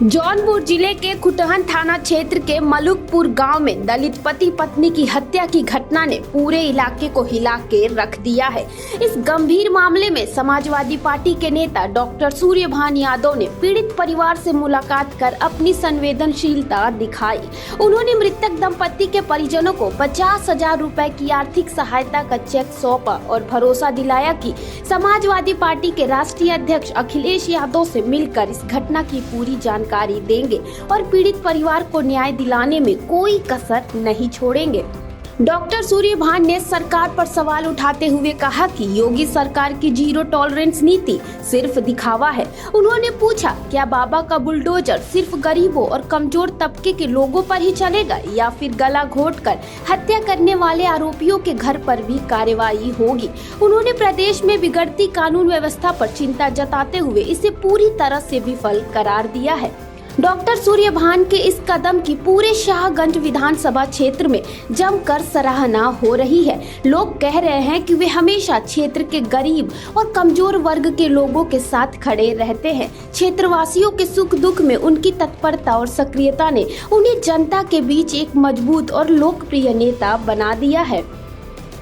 जौनपुर जिले के खुटहन थाना क्षेत्र के मलुकपुर गांव में दलित पति पत्नी की हत्या की घटना ने पूरे इलाके को हिला के रख दिया है। इस गंभीर मामले में समाजवादी पार्टी के नेता डॉक्टर सूर्यभान यादव ने पीड़ित परिवार से मुलाकात कर अपनी संवेदनशीलता दिखाई। उन्होंने मृतक दंपति के परिजनों को 50,000 रुपए की आर्थिक सहायता का चेक सौंपा और भरोसा दिलाया कि समाजवादी पार्टी के राष्ट्रीय अध्यक्ष अखिलेश यादव से मिलकर इस घटना की पूरी जानकारी देंगे और पीड़ित परिवार को न्याय दिलाने में कोई कसर नहीं छोड़ेंगे। डॉक्टर सूर्यभान ने सरकार पर सवाल उठाते हुए कहा कि योगी सरकार की जीरो टॉलरेंस नीति सिर्फ दिखावा है। उन्होंने पूछा, क्या बाबा का बुलडोजर सिर्फ गरीबों और कमजोर तबके के लोगों पर ही चलेगा या फिर गला घोंटकर हत्या करने वाले आरोपियों के घर पर भी कार्रवाई होगी। उन्होंने प्रदेश में बिगड़ती कानून व्यवस्था पर चिंता जताते हुए इसे पूरी तरह से विफल करार दिया है। डॉक्टर सूर्यभान के इस कदम की पूरे शाहगंज विधानसभा क्षेत्र में जमकर सराहना हो रही है। लोग कह रहे हैं कि वे हमेशा क्षेत्र के गरीब और कमजोर वर्ग के लोगों के साथ खड़े रहते हैं। क्षेत्रवासियों के सुख दुख में उनकी तत्परता और सक्रियता ने उन्हें जनता के बीच एक मजबूत और लोकप्रिय नेता बना दिया है।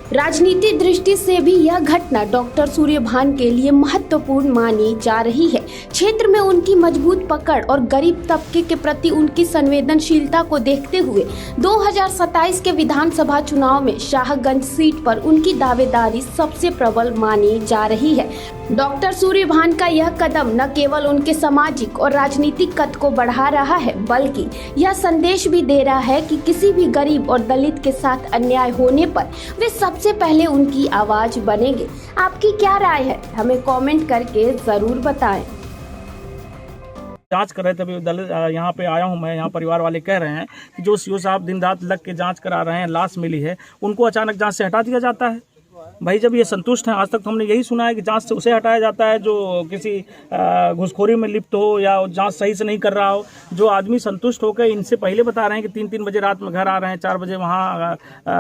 राजनीतिक दृष्टि से भी यह घटना डॉक्टर सूर्यभान के लिए महत्वपूर्ण मानी जा रही है। क्षेत्र में उनकी मजबूत पकड़ और गरीब तबके के प्रति उनकी संवेदनशीलता को देखते हुए 2027 के विधानसभा चुनाव में शाहगंज सीट पर उनकी दावेदारी सबसे प्रबल मानी जा रही है। डॉक्टर सूर्यभान का यह कदम न केवल उनके सामाजिक और राजनीतिक कद को बढ़ा रहा है, बल्कि यह संदेश भी दे रहा है कि किसी भी गरीब और दलित के साथ अन्याय होने पर वे सबसे पहले उनकी आवाज बनेंगे। आपकी क्या राय है, हमें कमेंट करके जरूर बताएं। जांच कर रहे थे, अभी यहाँ पे आया हूँ मैं। यहाँ परिवार वाले कह रहे हैं कि जो सीओ साहब दिन रात लग के जांच करा रहे हैं, लाश मिली है, उनको अचानक जांच से हटा दिया जाता है। भाई जब ये संतुष्ट हैं, आज तक तो हमने यही सुना है कि जांच से उसे हटाया जाता है जो किसी घुसखोरी में लिप्त हो या जांच सही से नहीं कर रहा हो। जो आदमी संतुष्ट होकर इनसे पहले बता रहे हैं कि 3-3 बजे रात में घर आ रहे हैं, 4 बजे वहाँ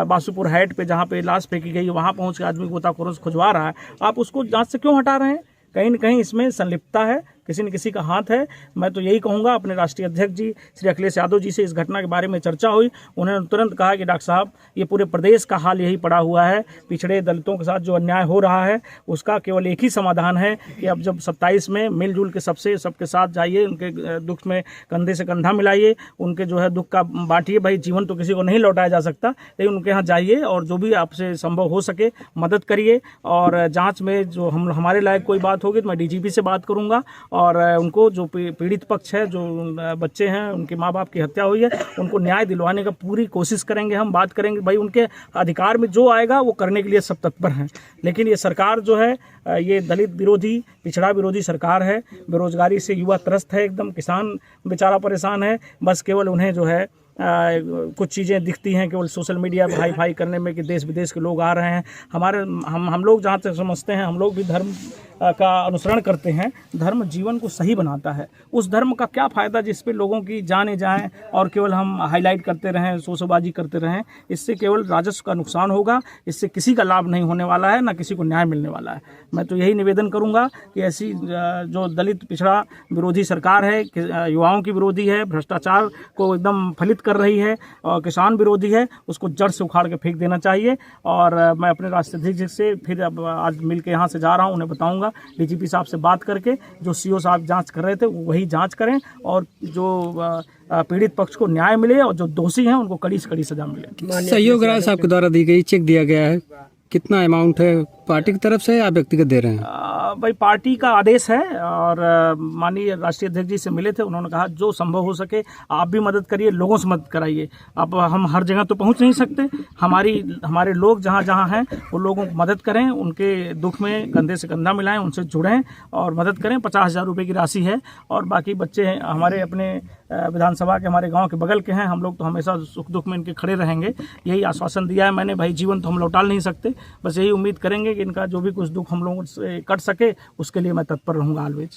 बासुपुर हाइट पे जहाँ पे लाश फेंकी गई वहाँ पहुँच के आदमी गोताखोरों से खुजवा रहा है, आप उसको जाँच से क्यों हटा रहे हैं? कहीं न कहीं इसमें संलिप्तता है, किसी न किसी का हाथ है। मैं तो यही कहूँगा, अपने राष्ट्रीय अध्यक्ष जी श्री अखिलेश यादव जी से इस घटना के बारे में चर्चा हुई। उन्होंने तुरंत कहा कि डॉक्टर साहब, ये पूरे प्रदेश का हाल यही पड़ा हुआ है, पिछड़े दलितों के साथ जो अन्याय हो रहा है उसका केवल एक ही समाधान है कि अब जब 27 में मिलजुल के सबके साथ जाइए, उनके दुख में कंधे से कंधा मिलाइए, उनके जो है दुख का बांटिए। भाई जीवन तो किसी को नहीं लौटाया जा सकता, लेकिन उनके यहाँ जाइए और जो भी आपसे संभव हो सके मदद करिए। और जाँच में जो हमारे लायक कोई बात होगी तो मैं DGP से बात करूँगा और उनको जो पीड़ित पक्ष है, जो बच्चे हैं, उनके माँ बाप की हत्या हुई है, उनको न्याय दिलवाने का पूरी कोशिश करेंगे। हम बात करेंगे, भाई उनके अधिकार में जो आएगा वो करने के लिए सब तत्पर हैं। लेकिन ये सरकार जो है ये दलित विरोधी, पिछड़ा विरोधी सरकार है। बेरोजगारी से युवा त्रस्त है, एकदम किसान बेचारा परेशान है। बस केवल उन्हें जो है कुछ चीज़ें दिखती हैं केवल सोशल मीडिया पर हाई करने में कि देश विदेश के लोग आ रहे हैं। हम लोग जहाँ तक समझते हैं, हम लोग भी धर्म का अनुसरण करते हैं। धर्म जीवन को सही बनाता है। उस धर्म का क्या फ़ायदा जिस पे लोगों की जाने जाएं और केवल हम हाईलाइट करते रहें, शोशेबाजी करते रहें? इससे केवल राजस्व का नुकसान होगा, इससे किसी का लाभ नहीं होने वाला है, ना किसी को न्याय मिलने वाला है। मैं तो यही निवेदन करूंगा कि ऐसी जो दलित पिछड़ा विरोधी सरकार है, युवाओं की विरोधी है, भ्रष्टाचार को एकदम फलित कर रही है और किसान विरोधी है, उसको जड़ से उखाड़ के फेंक देना चाहिए। और मैं अपने राष्ट्रीय अध्यक्ष से फिर अब आज मिल के यहाँ से जा रहा हूँ, उन्हें बताऊँगा। DGP साहब से बात करके जो CO साहब जांच कर रहे थे वही जांच करें और जो पीड़ित पक्ष को न्याय मिले और जो दोषी हैं उनको कड़ी से कड़ी सजा मिले। सहयोग राय साहब के द्वारा दी गई चेक दिया गया है, कितना अमाउंट है, पार्टी की तरफ से या व्यक्तिगत दे रहे हैं? भाई पार्टी का आदेश है और माननीय राष्ट्रीय अध्यक्ष जी से मिले थे, उन्होंने कहा जो संभव हो सके आप भी मदद करिए, लोगों से मदद कराइए। अब हम हर जगह तो पहुंच नहीं सकते, हमारे लोग जहां जहां हैं वो लोगों को मदद करें, उनके दुख में कंधे से कंधा मिलाएं, उनसे जुड़ें और मदद करें। 50,000 रुपये की राशि है और बाकी बच्चे हमारे अपने विधानसभा के, हमारे गाँव के बगल के हैं। हम लोग तो हमेशा सुख दुख में इनके खड़े रहेंगे, यही आश्वासन दिया है मैंने। भाई जीवन तो हम लौटा नहीं सकते, बस यही उम्मीद करेंगे कि इनका जो भी कुछ दुख हम लोगों से कट सके उसके लिए मैं तत्पर रहूँगा ऑलवेज।